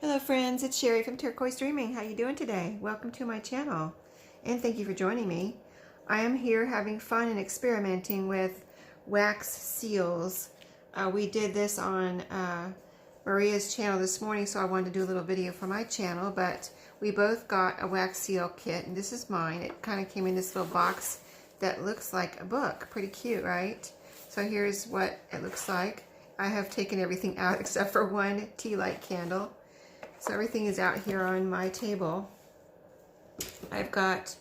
Hello friends, it's Sherry from Turquoise Dreaming. How you doing today? Welcome to my channel and thank you for joining me. I am here having fun and experimenting with wax seals. We did this on Maria's channel this morning, so I wanted to do a little video for my channel, but we both got a wax seal kit, and this is mine. It kind of came in this little box that looks like a book. Pretty cute, right? So here's what it looks like. I have taken everything out except for one tea light candle. So everything is out here on my table. I've got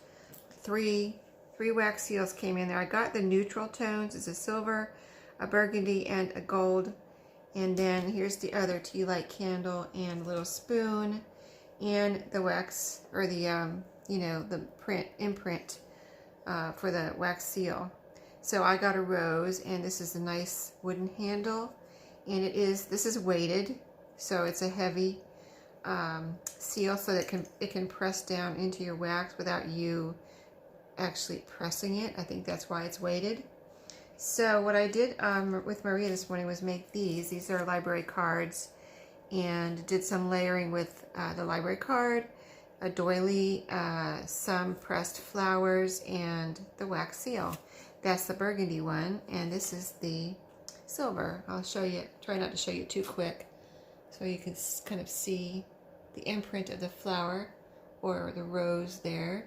three wax seals came in there. I got the neutral tones. It's a silver, a burgundy, and a gold. And then here's the other tea light candle and little spoon and the wax, or the the imprint for the wax seal. So I got a rose, and this is a nice wooden handle, and this is weighted, so it's a heavy seal, so that it can press down into your wax without you actually pressing it. I think that's why it's weighted. So what I did with Maria this morning was make these. These are library cards, and did some layering with the library card, a doily, some pressed flowers, and the wax seal. That's the burgundy one, and this is the silver. I'll show you, try not to show you too quick, so you can kind of see the imprint of the flower or the rose there.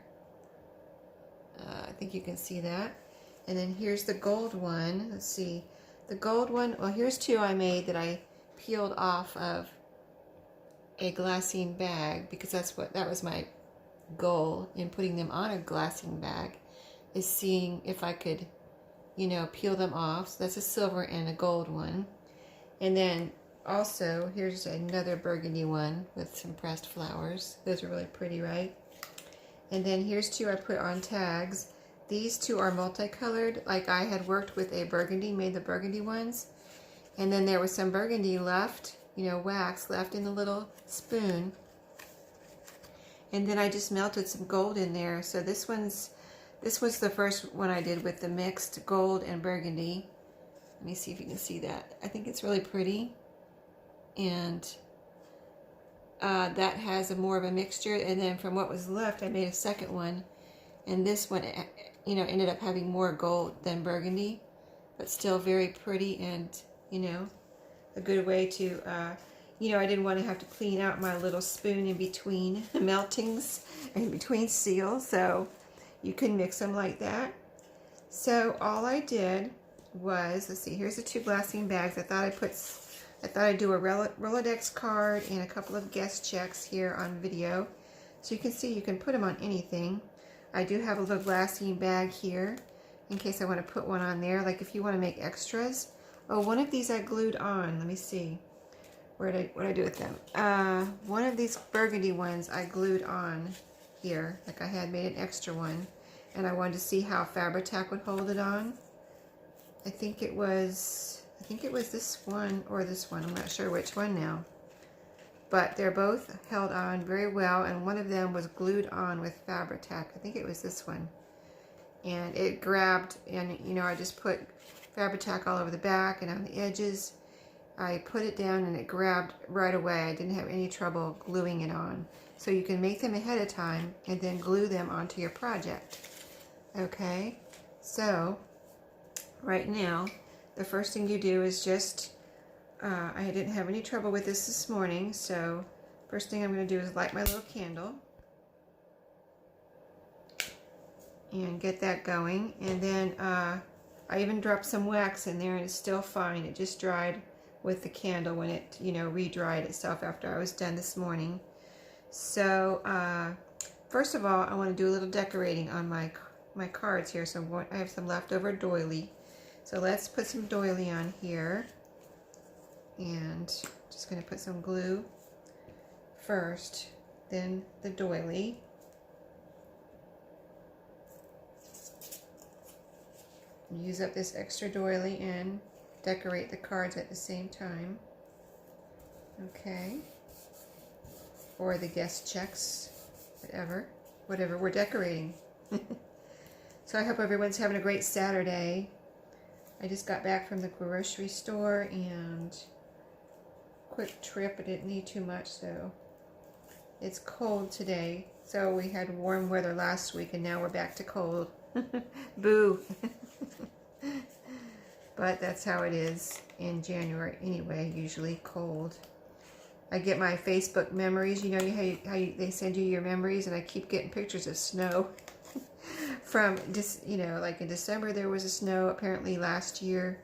I think you can see that. And then here's the gold one. Let's see. The gold one, well, here's two I made that I peeled off of a glassine bag, because that was my goal in putting them on a glassine bag, is seeing if I could, peel them off. So that's a silver and a gold one. And then also, here's another burgundy one with some pressed flowers. Those are really pretty, right? And then here's two I put on tags. These two are multicolored. Like, I had worked with a burgundy, made the burgundy ones. And then there was some burgundy left, wax left in the little spoon. And then I just melted some gold in there. So this was the first one I did with the mixed gold and burgundy. Let me see if you can see that. I think it's really pretty. And that has more of a mixture, and then from what was left I made a second one, and this one ended up having more gold than burgundy, but still very pretty, and a good way to I didn't want to have to clean out my little spoon in between meltings, in between seals, so you can mix them like that. So all I did was, let's see, here's the two glassine bags. I thought I'd do a Rolodex card and a couple of guest checks here on video. So you can see you can put them on anything. I do have a little glassine bag here in case I want to put one on there, like if you want to make extras. Oh, one of these I glued on. Let me see. What did I do with them? One of these burgundy ones I glued on here. Like, I had made an extra one, and I wanted to see how Fabri-Tac would hold it on. I think it was this one or this one. I'm not sure which one now. But they're both held on very well, and one of them was glued on with Fabri-Tac. I think it was this one. And it grabbed, and I just put Fabri-Tac all over the back and on the edges. I put it down and it grabbed right away. I didn't have any trouble gluing it on. So you can make them ahead of time and then glue them onto your project. Okay, so right now, the first thing you do is just, I didn't have any trouble with this morning, so first thing I'm going to do is light my little candle and get that going. And then I even dropped some wax in there, and it's still fine. It just dried with the candle when it, re-dried itself after I was done this morning. So first of all, I want to do a little decorating on my cards here. So I have some leftover doily. So let's put some doily on here, and just going to put some glue first, then the doily. Use up this extra doily and decorate the cards at the same time. Okay. Or the guest checks, whatever we're decorating. So I hope everyone's having a great Saturday. I just got back from the grocery store, and quick trip. I didn't need too much, so it's cold today. So we had warm weather last week, and now we're back to cold. Boo. But that's how it is in January anyway, usually cold. I get my Facebook memories, you know how they send you your memories, and I keep getting pictures of snow. From just, you know, like in December there was a snow apparently last year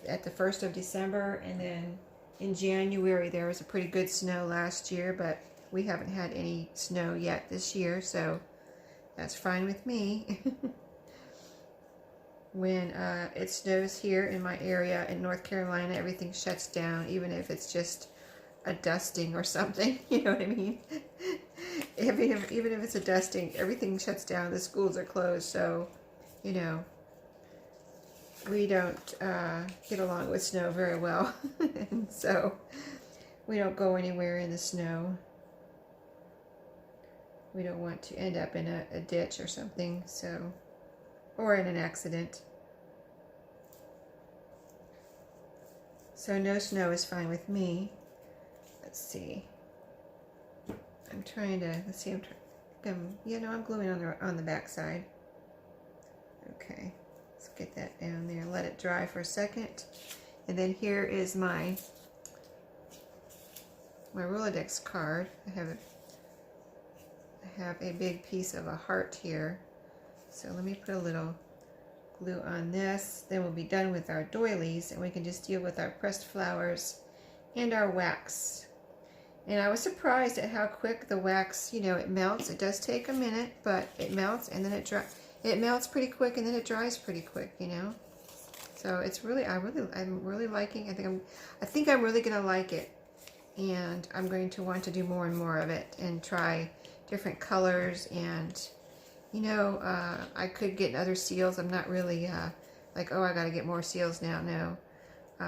at the 1st of December, and then in January there was a pretty good snow last year, but we haven't had any snow yet this year, so that's fine with me. When it snows here in my area in North Carolina, everything shuts down, even if it's just a dusting or something, you know what I mean? Even if it's a dusting, everything shuts down, the schools are closed, so, you know, we don't get along with snow very well. And so we don't go anywhere in the snow. We don't want to end up in a ditch or something, so, or in an accident. So no snow is fine with me. Let's see. I'm trying to, let's see, you know, I'm gluing on the back side. Okay, let's get that down there, let it dry for a second. And then here is my Rolodex card. I have a big piece of a heart here. So let me put a little glue on this. Then we'll be done with our doilies, and we can just deal with our pressed flowers and our wax. And I was surprised at how quick the wax, you know, it melts. It does take a minute, but it melts, and then it dries. It melts pretty quick, and then it dries pretty quick, you know. So it's really, I'm really liking. I think I'm really gonna like it, and I'm going to want to do more and more of it and try different colors. And you know, I could get other seals. I'm not really like, oh, I got to get more seals now. No,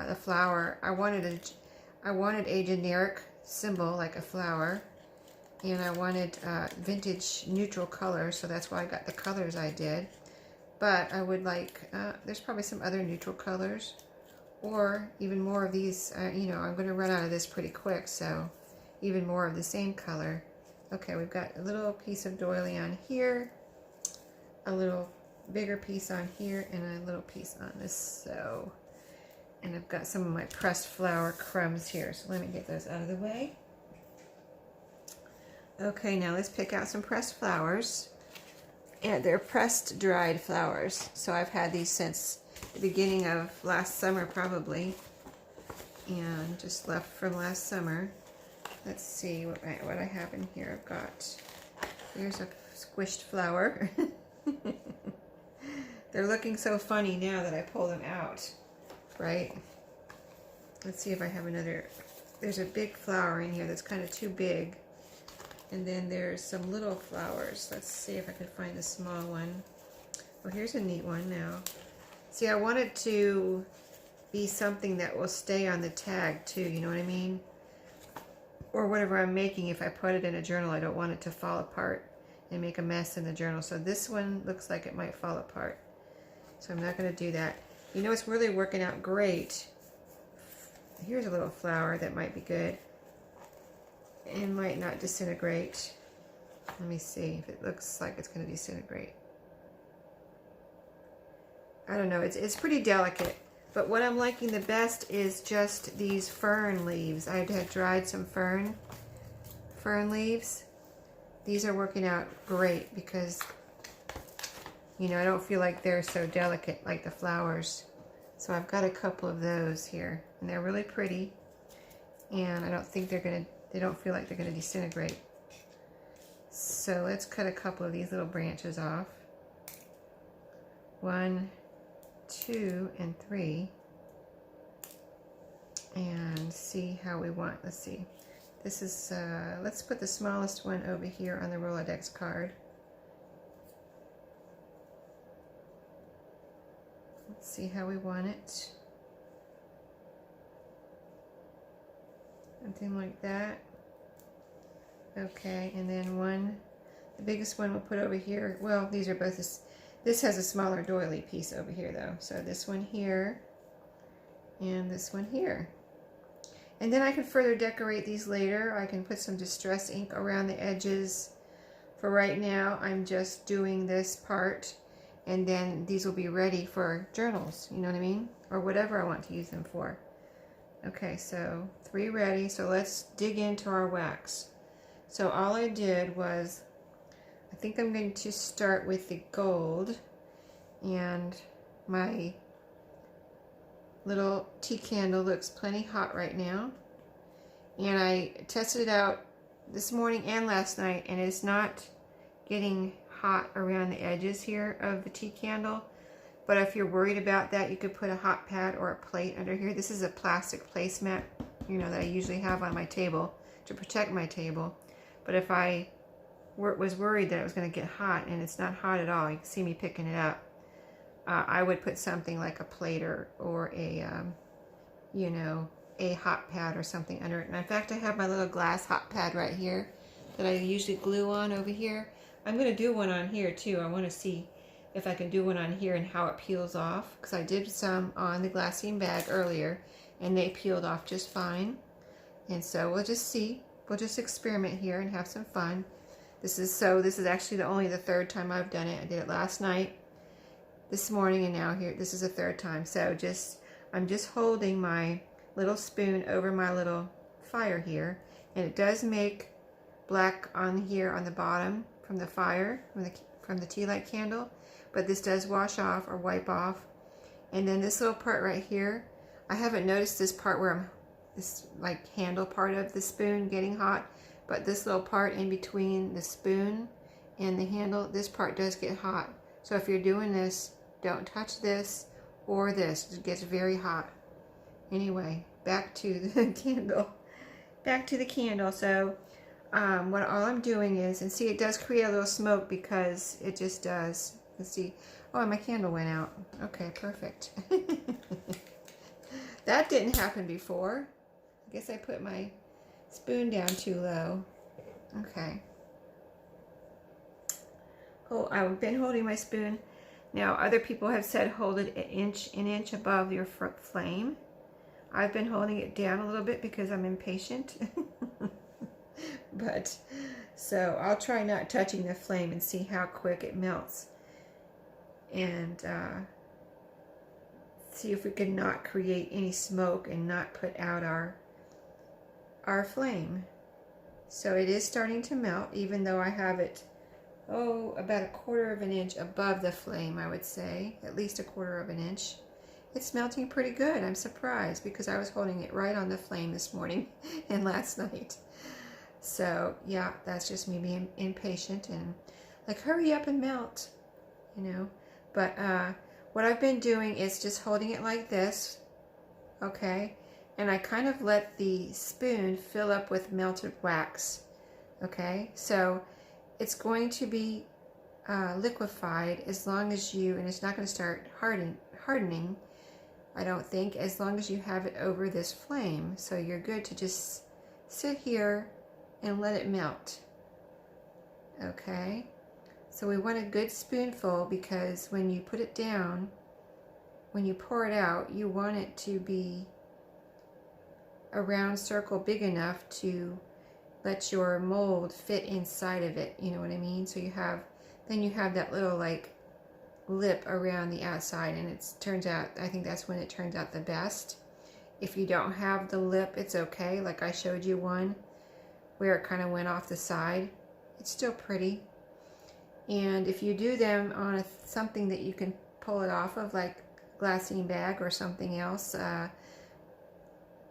the flower. I wanted a generic symbol like a flower, and I wanted vintage neutral colors, so that's why I got the colors I did. But I would like, there's probably some other neutral colors, or even more of these. You know, I'm going to run out of this pretty quick, so even more of the same color. Okay, we've got a little piece of doily on here, a little bigger piece on here, and a little piece on this. So, and I've got some of my pressed flower crumbs here, so let me get those out of the way. Okay, now let's pick out some pressed flowers. And they're pressed dried flowers, so I've had these since the beginning of last summer probably, and just left from last summer. Let's see what I have in here. I've got, here's a squished flower. They're looking so funny now that I pull them out, right? Let's see if I have another. There's a big flower in here that's kind of too big. And then there's some little flowers. Let's see if I can find a small one. Well, here's a neat one now. See, I want it to be something that will stay on the tag too, you know what I mean? Or whatever I'm making, if I put it in a journal, I don't want it to fall apart and make a mess in the journal. So this one looks like it might fall apart. So I'm not going to do that. You know, it's really working out great. Here's a little flower that might be good. And might not disintegrate. Let me see if it looks like it's going to disintegrate. I don't know. It's pretty delicate. But what I'm liking the best is just these fern leaves. I had dried some fern leaves. These are working out great because, you know, I don't feel like they're so delicate like the flowers. So I've got a couple of those here, and they're really pretty. And I don't think they don't feel like they're going to disintegrate. So let's cut a couple of these little branches off. 1, 2, and 3. And see how we want. Let's see. This is, let's put the smallest one over here on the Rolodex card. Let's see how we want it. Something like that. Okay, and then the biggest one we'll put over here. Well, these are both, this has a smaller doily piece over here though. So this one here, and this one here. And then I can further decorate these later. I can put some distress ink around the edges. For right now, I'm just doing this part, and then these will be ready for journals, you know what I mean? Or whatever I want to use them for. Okay, so 3 ready. So let's dig into our wax. So all I did was, I think I'm going to start with the gold, and my little tea candle looks plenty hot right now. And I tested it out this morning and last night, and it's not getting hot around the edges here of the tea candle. But if you're worried about that, you could put a hot pad or a plate under here. This is a plastic placemat, you know, that I usually have on my table to protect my table. But if I was worried that it was going to get hot, and it's not hot at all, you can see me picking it up, I would put something like a plate or a, you know, a hot pad or something under it. And in fact, I have my little glass hot pad right here that I usually glue on over here. I'm going to do one on here too. I want to see if I can do one on here and how it peels off, because I did some on the glassine bag earlier and they peeled off just fine. And so we'll just see. We'll just experiment here and have some fun. This is actually only the 3rd time I've done it. I did it last night, this morning, and now here. This is the 3rd time. So I'm just holding my little spoon over my little fire here, and it does make black on here on the bottom from the fire, from the tea light candle, but this does wash off or wipe off. And then this little part right here, I haven't noticed this part where this like handle part of the spoon getting hot, but this little part in between the spoon and the handle, this part does get hot. So if you're doing this, don't touch this or this. It gets very hot. Anyway, back to the candle. Back to the candle. So all I'm doing is, and see, it does create a little smoke because it just does. Let's see. Oh, my candle went out. Okay, perfect. That didn't happen before. I guess I put my spoon down too low. Okay. Oh, I've been holding my spoon. Now, other people have said hold it an inch above your flame. I've been holding it down a little bit because I'm impatient. But, so I'll try not touching the flame and see how quick it melts. And see if we can not create any smoke and not put out our flame. So it is starting to melt, even though I have it, about 1/4 of an inch above the flame, I would say. At least 1/4 of an inch. It's melting pretty good. I'm surprised because I was holding it right on the flame this morning and last night. So yeah, that's just me being impatient and like, hurry up and melt, you know. But what I've been doing is just holding it like this, okay? And I kind of let the spoon fill up with melted wax, okay? So it's going to be liquefied as long as and it's not going to start hardening, I don't think, as long as you have it over this flame. So you're good to just sit here and let it melt, okay? So we want a good spoonful, because when you put it down, when you pour it out, you want it to be a round circle big enough to let your mold fit inside of it, you know what I mean? So then you have that little like lip around the outside, and it turns out, I think that's when it turns out the best. If you don't have the lip, it's okay. Like I showed you one where it kind of went off the side. It's still pretty. And if you do them on something that you can pull it off of, like glassine bag or something else,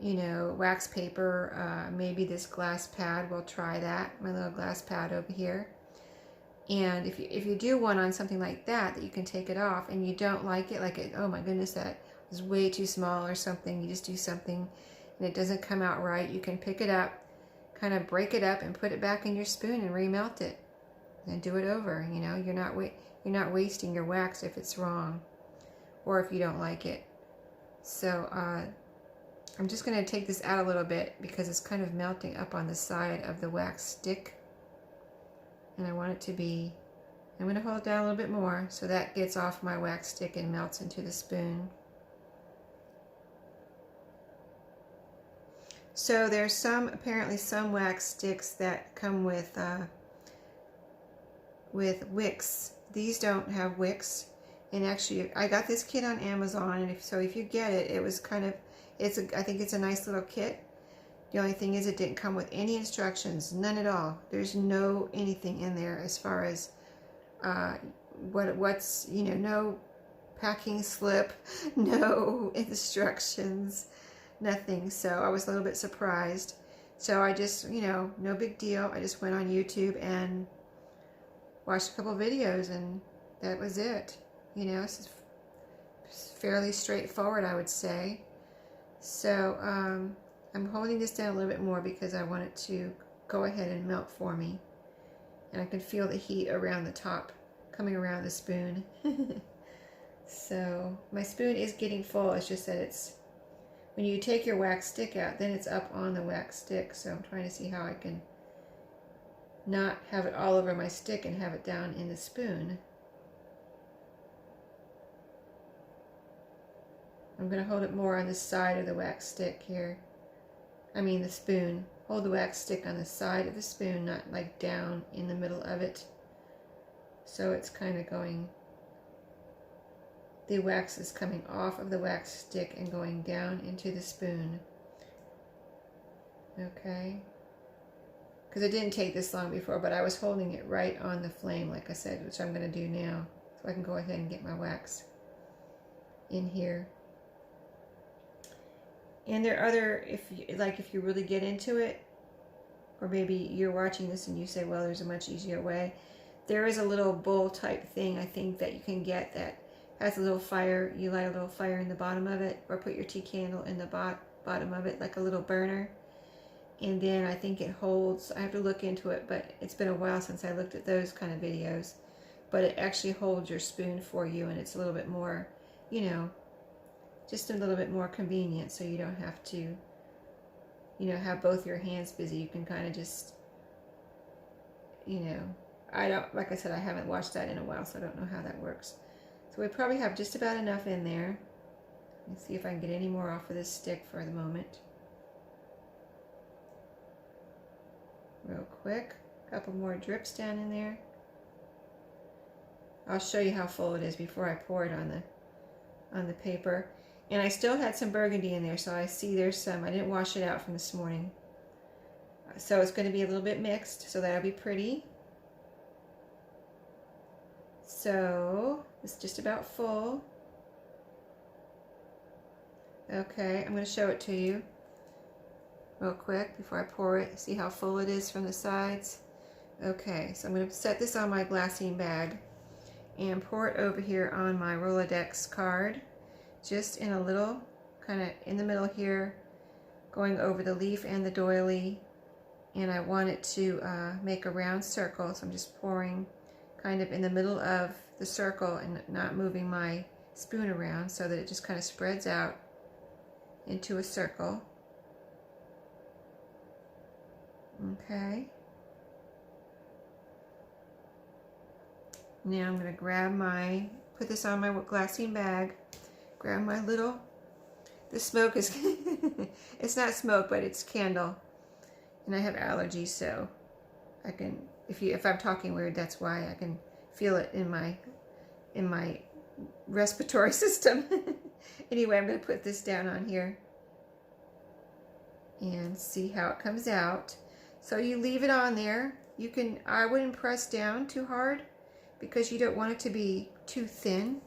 you know, wax paper, maybe this glass pad, we'll try that, my little glass pad over here. And if you do one on something like that you can take it off, and you don't like it, like, oh my goodness, that is way too small or something, you just do something and it doesn't come out right, you can pick it up, kind of break it up and put it back in your spoon and remelt it and do it over. You know, you're not wasting your wax if it's wrong or if you don't like it. So I'm just going to take this out a little bit because it's kind of melting up on the side of the wax stick, and I want it to be, I'm going to hold it down a little bit more so that gets off my wax stick and melts into the spoon. So there's apparently some wax sticks that come with wicks. These don't have wicks. And actually, I got this kit on Amazon, and so if you get it, it was kind of, I think it's a nice little kit. The only thing is it didn't come with any instructions, none at all. There's no anything in there as far as what's, you know, no packing slip, no instructions, nothing. So I was a little bit surprised. So I just, you know, no big deal. I just went on YouTube and watched a couple videos, and that was it. You know, it's fairly straightforward, I would say. So I'm holding this down a little bit more because I want it to go ahead and melt for me. And I can feel the heat around the top coming around the spoon. So my spoon is getting full. It's just that it's, when you take your wax stick out, then it's up on the wax stick. So I'm trying to see how I can not have it all over my stick and have it down in the spoon. I'm going to hold it more on the side of the wax stick here. I mean the spoon. Hold the wax stick on the side of the spoon, not like down in the middle of it. So it's kind of going, the wax is coming off of the wax stick and going down into the spoon. Okay. Because it didn't take this long before, but I was holding it right on the flame, like I said, which I'm going to do now. So I can go ahead and get my wax in here. And there are other, if you really get into it, or maybe you're watching this and you say, well, there's a much easier way. There is a little bowl type thing, I think, that you can get that has a little fire. You light a little fire in the bottom of it, or put your tea candle in the bottom of it, like a little burner. And then I think it holds, I have to look into it, but it's been a while since I looked at those kind of videos. But it actually holds your spoon for you, and it's a little bit more, you know, just a little bit more convenient, so you don't have to, you know, have both your hands busy. You can kind of just, you know, like I said, I haven't watched that in a while, so I don't know how that works. So we probably have just about enough in there. Let's see if I can get any more off of this stick for the moment. Real quick, a couple more drips down in there. I'll show you how full it is before I pour it on the paper. And I still had some burgundy in there, so I see there's some. I didn't wash it out from this morning. So it's going to be a little bit mixed, so that'll be pretty. So it's just about full. Okay, I'm going to show it to you real quick before I pour it. See how full it is from the sides? Okay, so I'm going to set this on my glassine bag and pour it over here on my Rolodex card. Just in a little, kind of in the middle here, going over the leaf and the doily. And I want it to make a round circle, so I'm just pouring kind of in the middle of the circle and not moving my spoon around, so that it just kind of spreads out into a circle. Okay. Now I'm going to put this on my glassine bag. Grab my little, the smoke is, it's not smoke, but it's candle. And I have allergies, so I can, if I'm talking weird, that's why. I can feel it in my respiratory system. Anyway, I'm going to put this down on here and see how it comes out. So you leave it on there. You can, I wouldn't press down too hard because you don't want it to be too thin,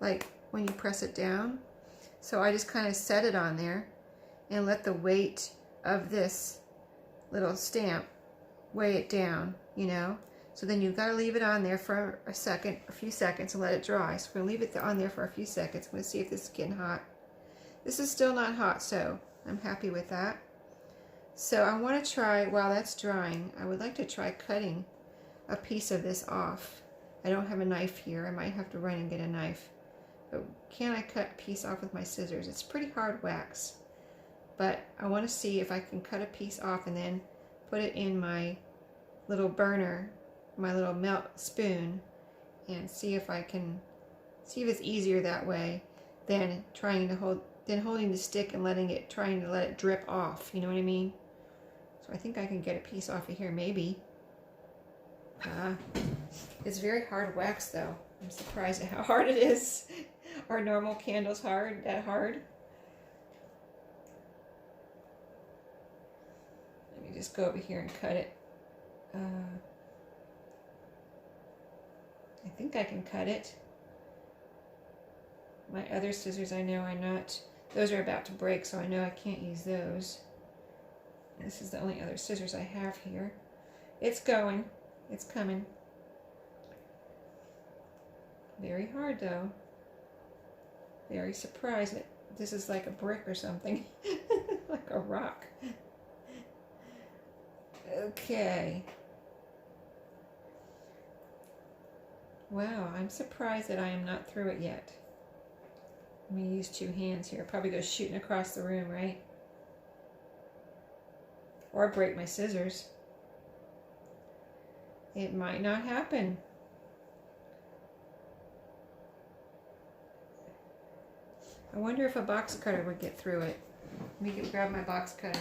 like when you press it down. So I just kind of set it on there and let the weight of this little stamp weigh it down, you know. So then you've got to leave it on there for a few seconds and let it dry. So we're going to leave it on there for a few seconds. I'm going to see if this is getting hot. This is still not hot, so I'm happy with that. So I want to try, while that's drying, I would like to try cutting a piece of this off. I don't have a knife here. I might have to run and get a knife. But can I cut a piece off with my scissors? It's pretty hard wax. But I want to see if I can cut a piece off and then put it in my little burner, my little melt spoon, and see if I can, see if it's easier that way than trying to hold than holding the stick and trying to let it drip off, you know what I mean? So I think I can get a piece off of here, maybe. It's very hard wax though. I'm surprised at how hard it is. Are normal candles that hard? Let me just go over here and cut it. I think I can cut it. My other scissors, I know I'm not, those are about to break, so I know I can't use those. This is the only other scissors I have here. It's going. It's coming. Very hard though. Very surprised that this is like a brick or something. Like a rock. Okay. Wow, I'm surprised that I am not through it yet. Let me use two hands here. Probably go shooting across the room, right? Or break my scissors. It might not happen. I wonder if a box cutter would get through it. Let me grab my box cutter.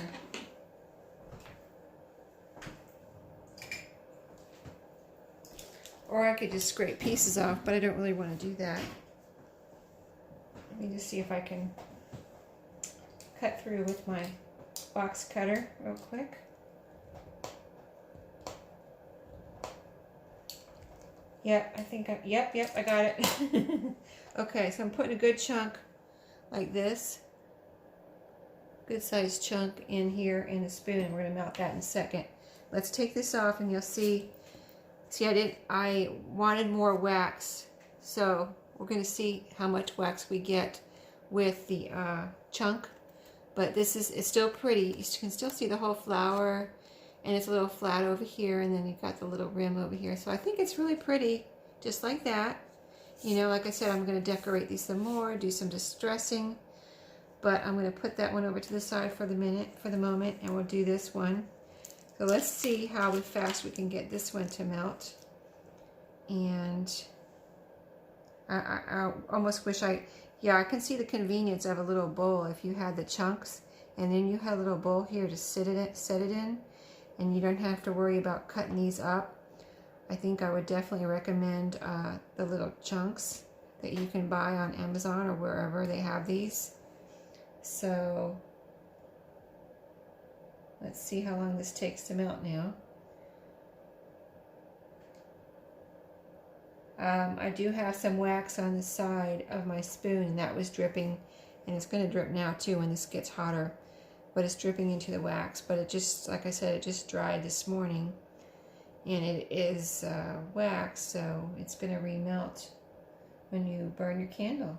Or I could just scrape pieces off, but I don't really want to do that. Let me just see if I can cut through with my box cutter real quick. Yep, I think yep, I got it. Okay, so I'm putting a good chunk like this. Good sized chunk in here in the spoon. We're gonna melt that in a second. Let's take this off and you'll see. See, I wanted more wax, so we're going to see how much wax we get with the chunk. But it's still pretty. You can still see the whole flower, and it's a little flat over here, and then you've got the little rim over here. So I think it's really pretty, just like that. You know, like I said, I'm going to decorate these some more, do some distressing. But I'm going to put that one over to the side for the moment, and we'll do this one. So let's see how fast we can get this one to melt. And I almost wish I can see the convenience of a little bowl if you had the chunks and then you had a little bowl here to set it in, and you don't have to worry about cutting these up. I think I would definitely recommend the little chunks that you can buy on Amazon or wherever they have these. So let's see how long this takes to melt now. I do have some wax on the side of my spoon, and that was dripping, and it's going to drip now too when this gets hotter, but it's dripping into the wax. But it just, like I said, it just dried this morning, and it is wax, so it's going to remelt when you burn your candle.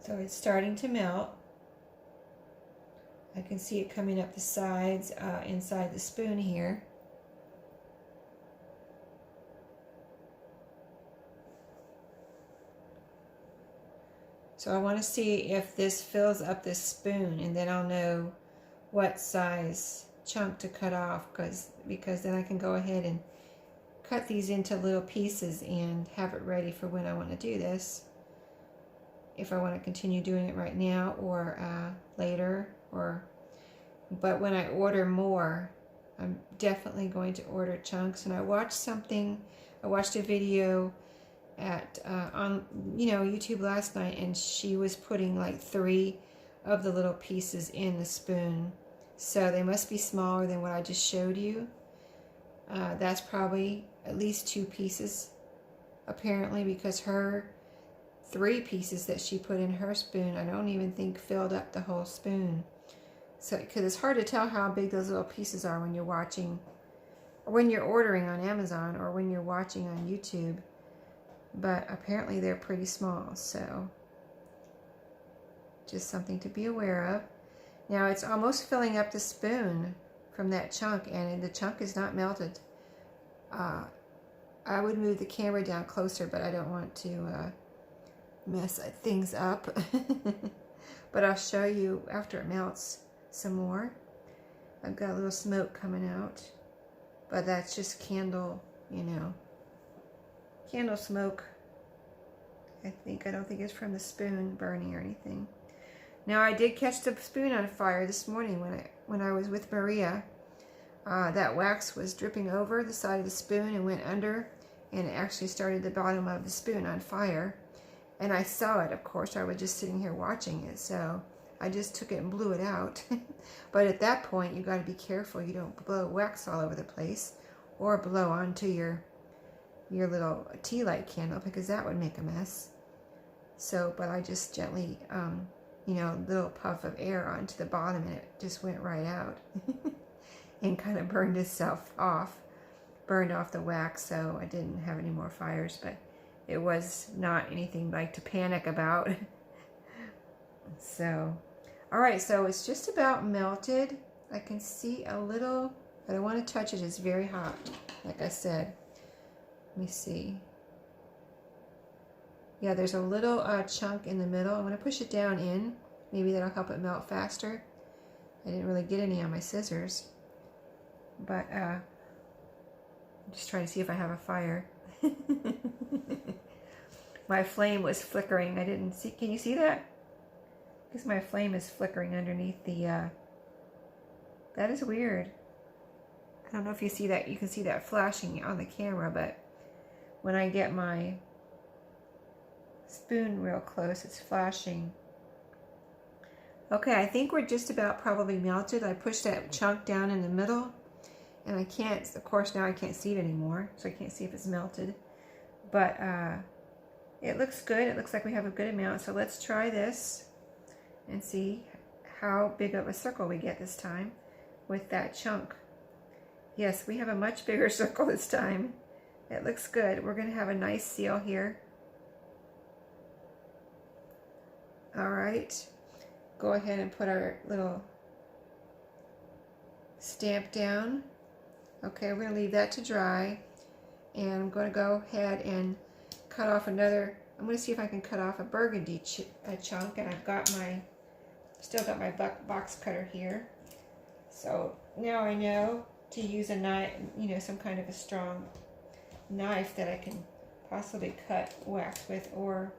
So it's starting to melt. I can see it coming up the sides inside the spoon here. So I want to see if this fills up this spoon, and then I'll know what size chunk to cut off, because then I can go ahead and cut these into little pieces and have it ready for when I want to do this. If I want to continue doing it right now or later, but when I order more, I'm definitely going to order chunks. And I watched a video on YouTube last night, and she was putting like 3 of the little pieces in the spoon. So they must be smaller than what I just showed you. That's probably at least 2 pieces, apparently, because her 3 pieces that she put in her spoon, I don't even think filled up the whole spoon. So, because it's hard to tell how big those little pieces are when you're watching, or when you're ordering on Amazon, or when you're watching on YouTube. But apparently they're pretty small, so just something to be aware of. Now it's almost filling up the spoon from that chunk, and the chunk is not melted. I would move the camera down closer, but I don't want to mess things up. But I'll show you after it melts some more. I've got a little smoke coming out, but that's just candle, candle smoke. I don't think it's from the spoon burning or anything. Now I did catch the spoon on fire this morning when I was with Maria. That wax was dripping over the side of the spoon and went under, and it actually started the bottom of the spoon on fire. And I saw it, of course. I was just sitting here watching it, so I just took it and blew it out. But at that point, you got to be careful you don't blow wax all over the place or blow onto your little tea light candle, because that would make a mess. So, but I just gently, you know, little puff of air onto the bottom, and it just went right out and kind of burned itself off, burned off the wax, so I didn't have any more fires, but it was not anything like to panic about. So, all right, so it's just about melted. I can see a little, but I want to touch it. It's very hot, like I said. Let me see. Yeah, there's a little chunk in the middle. I'm going to push it down in. Maybe that'll help it melt faster. I didn't really get any on my scissors. But I'm just trying to see if I have a fire. My flame was flickering. I didn't see. Can you see that? Because my flame is flickering underneath the... that is weird. I don't know if you see that. You can see that flashing on the camera, but when I get my spoon real close, it's flashing. Okay, I think we're just about probably melted. I pushed that chunk down in the middle, and I can't, of course now I can't see it anymore, so I can't see if it's melted. But it looks good. It looks like we have a good amount. So let's try this and see how big of a circle we get this time with that chunk. Yes, we have a much bigger circle this time. It looks good. We're going to have a nice seal here. All right. Go ahead and put our little stamp down. Okay, we're going to leave that to dry. And I'm going to go ahead and cut off another. I'm going to see if I can cut off a burgundy chunk. And I've got my, still got my box cutter here. So now I know to use a knife, you know, some kind of a strong knife that I can possibly cut wax with, or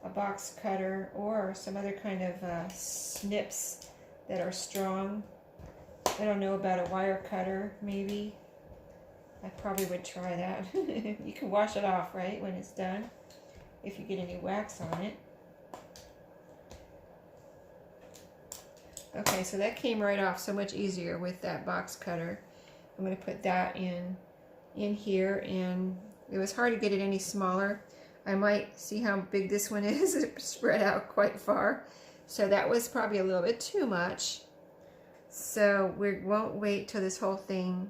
a box cutter, or some other kind of snips that are strong. I don't know about a wire cutter, maybe. I probably would try that. You can wash it off, right, when it's done, if you get any wax on it. Okay, so that came right off so much easier with that box cutter. I'm going to put that in here, and it was hard to get it any smaller. I might see how big this one is. It spread out quite far. So that was probably a little bit too much. So we won't wait till this whole thing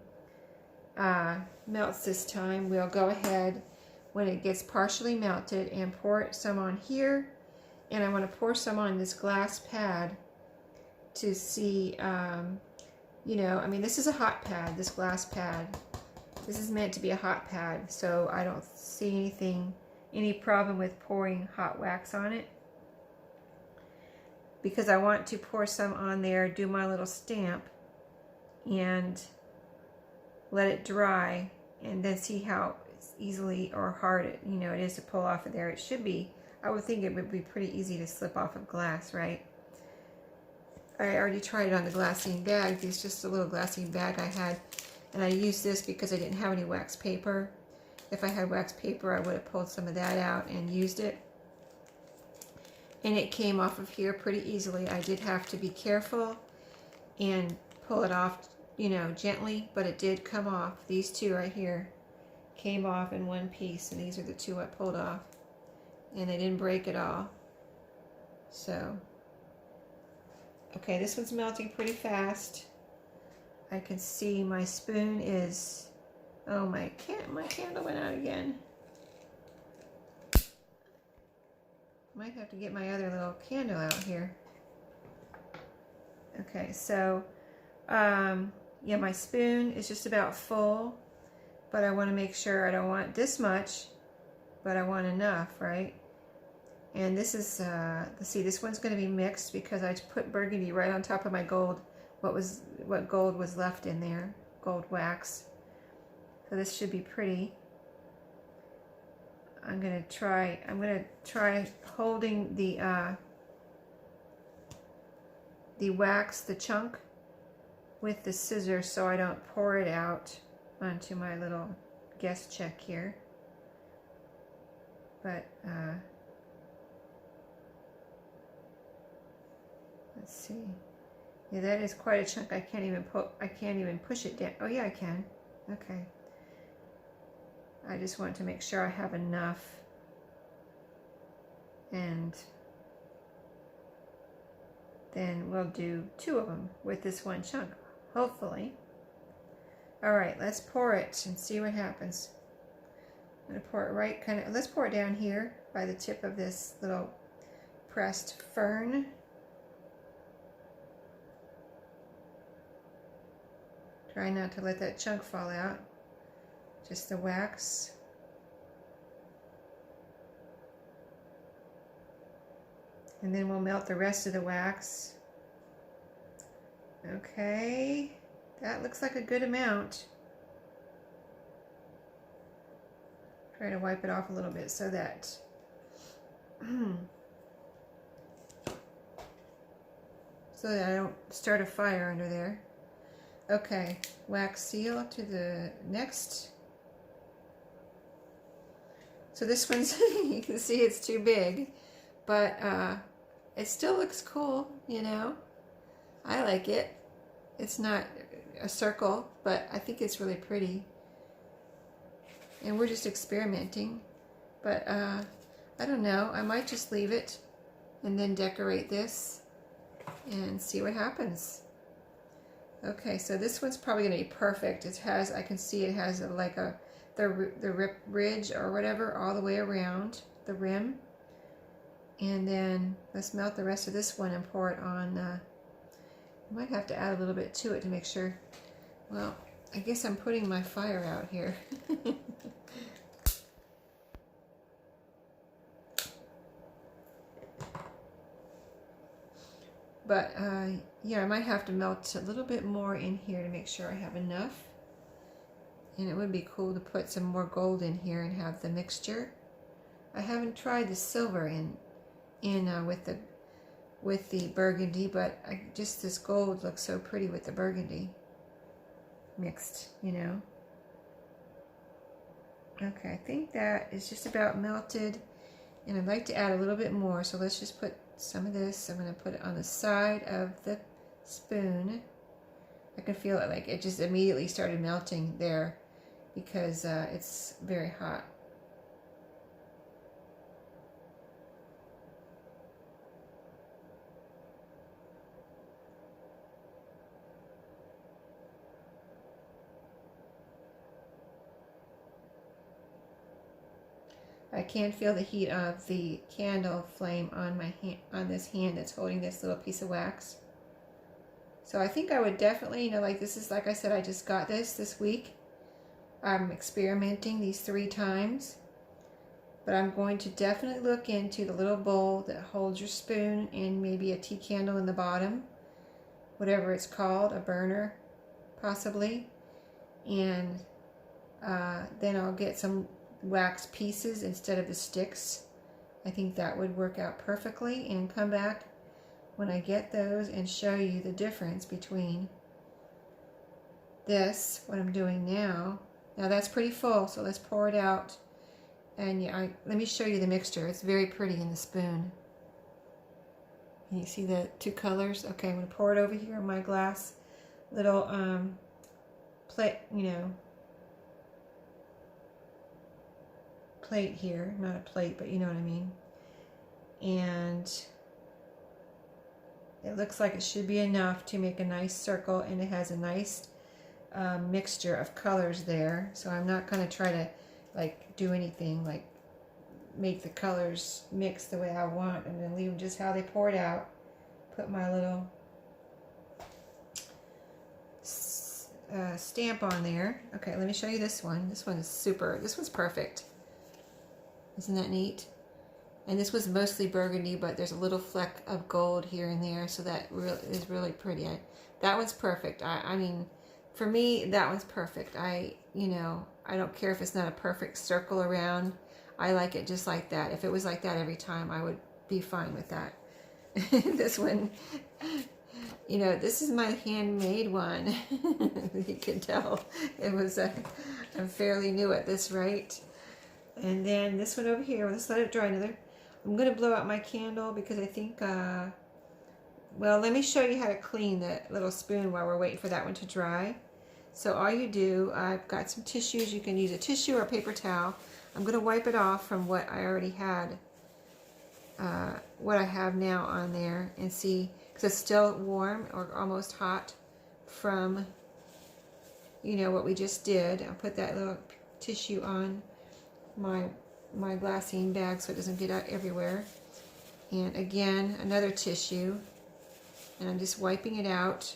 melts this time. We'll go ahead when it gets partially melted and pour some on here. And I want to pour some on this glass pad to see, you know, I mean, this is a hot pad, this glass pad. This is meant to be a hot pad, so I don't see any problem with pouring hot wax on it, because I want to pour some on there, do my little stamp, and let it dry, and then see how easily or hard it is to pull off of there. It should be, I would think it would be pretty easy to slip off of glass, right? I already tried it on the glassine bag. It's just a little glassine bag I had, and I used this because I didn't have any wax paper. If I had wax paper, I would have pulled some of that out and used it. And it came off of here pretty easily. I did have to be careful and pull it off, you know, gently, but it did come off. These two right here came off in one piece, and these are the two I pulled off. And they didn't break at all. So, okay, this one's melting pretty fast. I can see my spoon is, oh, my candle went out again. Might have to get my other little candle out here. Okay, so, yeah, my spoon is just about full, but I want to make sure I don't want this much, but I want enough, right? And this is, let's see, this one's going to be mixed because I put burgundy right on top of my gold, what gold was left in there, gold wax. So this should be pretty. I'm gonna try holding the wax, the chunk, with the scissors so I don't pour it out onto my little guest check here. But let's see. Yeah, that is quite a chunk. I can't even push it down. Oh yeah, I can. Okay. I just want to make sure I have enough. And then we'll do 2 of them with this one chunk, hopefully. All right, let's pour it and see what happens. I'm gonna pour it let's pour it down here by the tip of this little pressed fern. Try not to let that chunk fall out, just the wax. And then we'll melt the rest of the wax. Okay, that looks like a good amount. Try to wipe it off a little bit so that I don't start a fire under there. Okay, wax seal to the next. So this one's, you can see it's too big, but it still looks cool, you know. I like it. It's not a circle, but I think it's really pretty. And we're just experimenting. But I don't know, I might just leave it and then decorate this and see what happens. Okay, so this one's probably going to be perfect. It has, I can see it has the ridge or whatever all the way around the rim. And then let's melt the rest of this one and pour it on. I might have to add a little bit to it to make sure. Well, I guess I'm putting my fire out here. But yeah, I might have to melt a little bit more in here to make sure I have enough. And it would be cool to put some more gold in here and have the mixture. I haven't tried the silver with the burgundy, but just this gold looks so pretty with the burgundy mixed, you know. Okay, I think that is just about melted, and I'd like to add a little bit more, so let's just put some of this. I'm going to put it on the side of the spoon. I can feel it, like it just immediately started melting there because it's very hot. I can feel the heat of the candle flame on my hand, on this hand that's holding this little piece of wax. So I think I would definitely, you know, like this is, like I said, I just got this week. I'm experimenting these 3 times. But I'm going to definitely look into the little bowl that holds your spoon and maybe a tea candle in the bottom. Whatever it's called, a burner, possibly. And then I'll get some wax pieces instead of the sticks. I think that would work out perfectly, and come back when I get those and show you the difference between this, what I'm doing now. Now that's pretty full, so let's pour it out. And yeah, let me show you the mixture. It's very pretty in the spoon. Can you see the 2 colors? Okay, I'm going to pour it over here in my glass little plate, you know, plate here. Not a plate, but you know what I mean. And it looks like it should be enough to make a nice circle, and it has a nice mixture of colors there. So I'm not going to try to like do anything like make the colors mix the way I want. I'm going to leave them just how they poured out. Put my little stamp on there. Okay, let me show you this one. This one is super. This one's perfect. Isn't that neat? And this was mostly burgundy, but there's a little fleck of gold here and there, so that is really pretty. That one's perfect. I mean, for me, that one's perfect. You know, I don't care if it's not a perfect circle around. I like it just like that. If it was like that every time, I would be fine with that. This one, you know, this is my handmade one. You can tell it was I'm fairly new at this, right? And then this one over here, let's let it dry another. I'm going to blow out my candle because I think, well, let me show you how to clean the little spoon while we're waiting for that one to dry. So all you do, I've got some tissues. You can use a tissue or a paper towel. I'm going to wipe it off from what I already had, what I have now on there, and see, because it's still warm or almost hot from, you know, what we just did. I'll put that little tissue on my glassine bag so it doesn't get out everywhere. And again, another tissue, and I'm just wiping it out.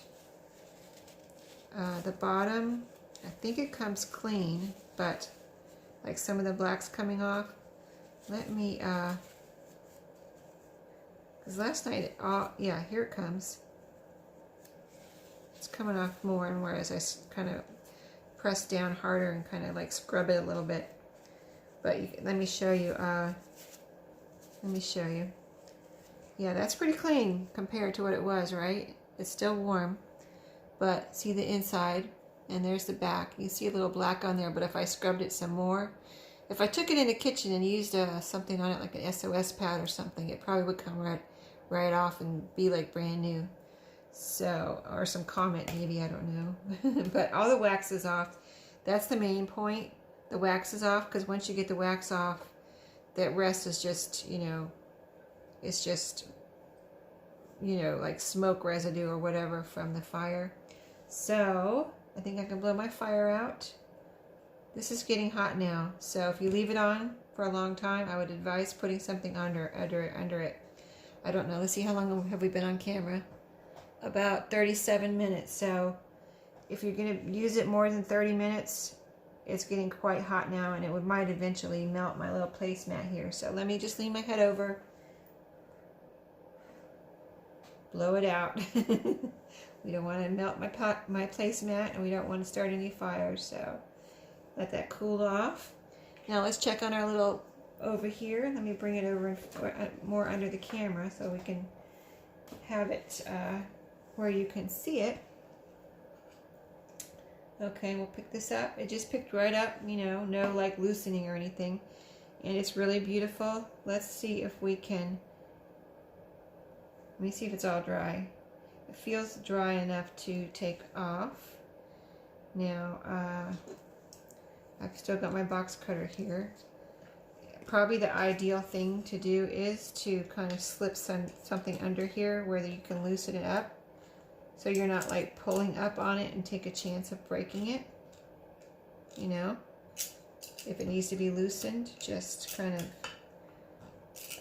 The bottom, I think it comes clean, but like some of the black's coming off. Let me, because last night, yeah, here it comes. It's coming off more and more as I kind of press down harder and kind of like scrub it a little bit. But let me show you, Yeah, that's pretty clean compared to what it was, right? It's still warm, but see the inside, and there's the back. You see a little black on there, but if I scrubbed it some more, if I took it in the kitchen and used something on it like an SOS pad or something, it probably would come right off and be like brand new. So, or some comment maybe, I don't know. But all the wax is off. That's the main point. The wax is off, because once you get the wax off, that rest is just, you know, it's just, you know, like smoke residue or whatever from the fire. So I think I can blow my fire out. This is getting hot now, so if you leave it on for a long time, I would advise putting something under it. I don't know. Let's see, how long have we been on camera? About 37 minutes. So if you're going to use it more than 30 minutes, it's getting quite hot now, and it might eventually melt my little placemat here. So let me just lean my head over, blow it out. We don't want to melt my placemat, and we don't want to start any fires. So let that cool off. Now let's check on our little over here. Let me bring it over more under the camera so we can have it where you can see it. Okay, we'll pick this up. It just picked right up, you know, no like loosening or anything. And it's really beautiful. Let's see if we can, let me see if it's all dry. It feels dry enough to take off. Now, I've still got my box cutter here. Probably the ideal thing to do is to kind of slip something under here where you can loosen it up, so you're not like pulling up on it and take a chance of breaking it. You know, if it needs to be loosened, just kind of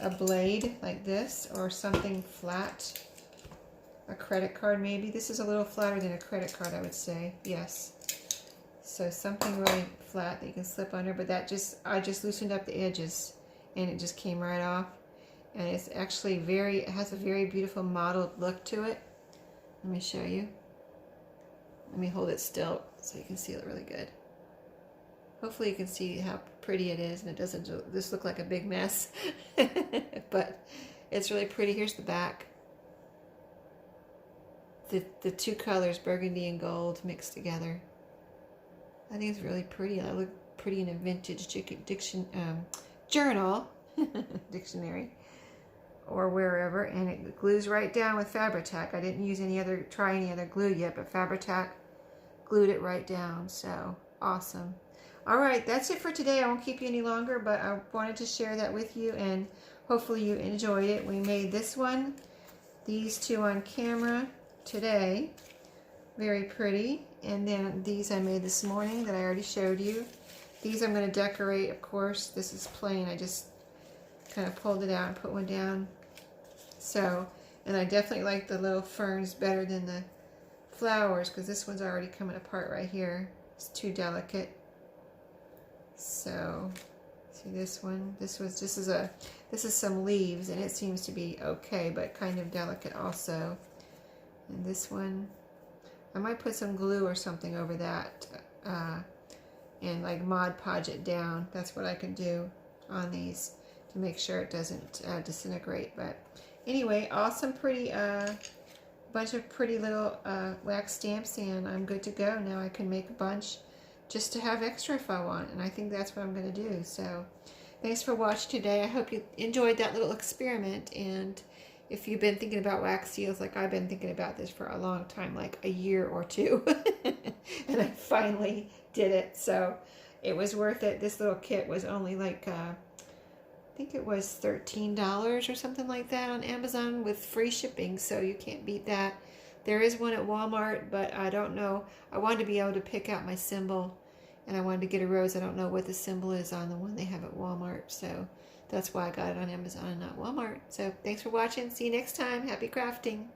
a blade like this or something flat. A credit card maybe. This is a little flatter than a credit card, I would say. Yes. So something really flat that you can slip under, but that I just loosened up the edges and it just came right off. And it's actually it has a very beautiful mottled look to it. Let me show you. Let me hold it still so you can see it really good. Hopefully you can see how pretty it is and it doesn't just look like a big mess. But it's really pretty. Here's the back. The two colors, burgundy and gold, mixed together. I think it's really pretty. I look pretty in a vintage journal, dictionary, or wherever, and it glues right down with Fabri-Tac. I didn't use try any other glue yet, but Fabri-Tac glued it right down. So awesome. All right, that's it for today. I won't keep you any longer, but I wanted to share that with you, and hopefully you enjoyed it. We made this one, these two on camera today. Very pretty. And then these I made this morning that I already showed you. These I'm going to decorate, of course. This is plain. I just kind of pulled it out and put one down. So, and I definitely like the little ferns better than the flowers, because this one's already coming apart right here. It's too delicate. So, see this one? This is some leaves, and it seems to be okay, but kind of delicate also. And this one, I might put some glue or something over that and like Mod Podge it down. That's what I could do. on these to make sure it doesn't disintegrate. But anyway, awesome, pretty bunch of pretty little wax stamps, and I'm good to go. Now I can make a bunch just to have extra if I want, and I think that's what I'm going to do. So thanks for watching today. I hope you enjoyed that little experiment, and if you've been thinking about wax seals like I've been thinking about this for a long time, like a year or two, and I finally did it, so it was worth it. This little kit was only like I think it was $13 or something like that on Amazon with free shipping, so you can't beat that. There is one at Walmart, but I don't know. I wanted to be able to pick out my symbol, and I wanted to get a rose. I don't know what the symbol is on the one they have at Walmart, so that's why I got it on Amazon and not Walmart. So thanks for watching. See you next time. Happy crafting.